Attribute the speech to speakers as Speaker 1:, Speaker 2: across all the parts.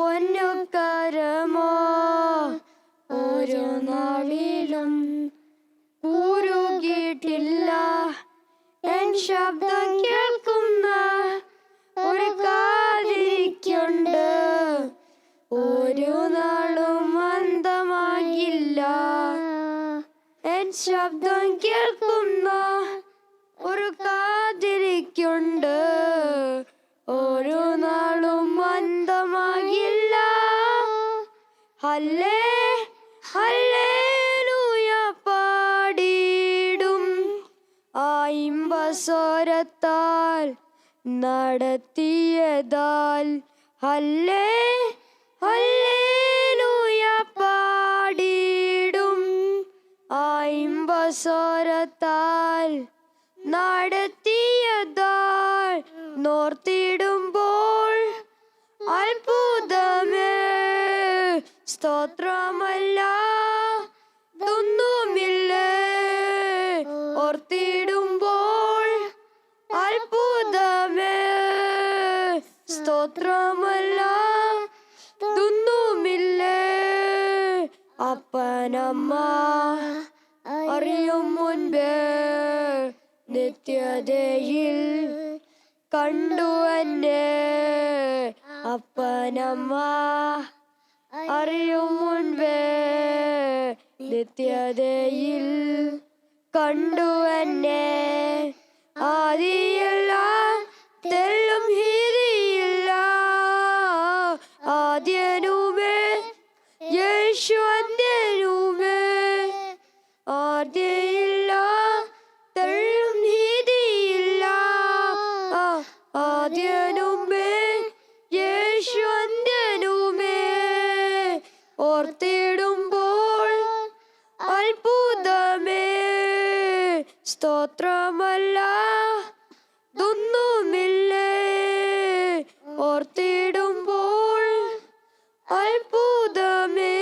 Speaker 1: പൊന്നുകരമോ ഓരോ നാളിലും ഉരുകിയിട്ടില്ല. എൻ ശബ്ദം കേൾക്കുന്ന ഒരു കാതിരിക്കുണ്ട്, ഒരു നാളും അന്തമാകില്ല. എൻ ശബ്ദം കേൾക്കുന്ന ഒരു കാതിരിക്കുണ്ട്, ഒരു നാളും അന്തമാകില്ല. ഹല്ലേ ഹല്ലേലൂയ പാടിയിടും, ഇമ്പസ്വരത്താൽ നടത്തിയതാൽ. ഹല്ലേ ഹല്ലേലൂയ പാടിയിടും, ഇമ്പസ്വരത്താൽ നടത്തിയതാൽ. നോർത്തിടുമ്പോൾ അത്ഭുതമേ സ്തോത്രമല്ല തൊന്നുമില്ലേ. ഓർത്തിടുമ്പോൾ അത്ഭുതമേ സ്തോത്രമല്ല തൊന്നുമില്ലേ. അപ്പനമ്മ അറിയും മുൻപേ നിത്യതയിൽ കണ്ടു എന്നെ. അപ്പനമ്മ അറിയും മുൻപേ നിത്യതയിൽ കണ്ടു എന്നെ. ആദിയില്ല തെല്ലും ഭീതിയില്ല, ആദ്യനുമേ യേശു അന്ത്യനുമേ. ആദ്യയില്ല തെല്ലും ഭീതിയില്ല, ആദ്യനുമേ യേശു അന്ത്യനുമേ. ഓർത്തിടുമ്പോൾ അത്ഭുതമേ സ്തോത്രമല്ല തൊന്നുമില്ലേ. ഓർത്തിടുമ്പോൾ അത്ഭുതമേ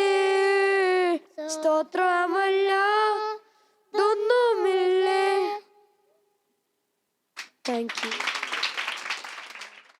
Speaker 1: സ്തോത്രമല്ല തൊന്നുമില്ലേ. Thank you.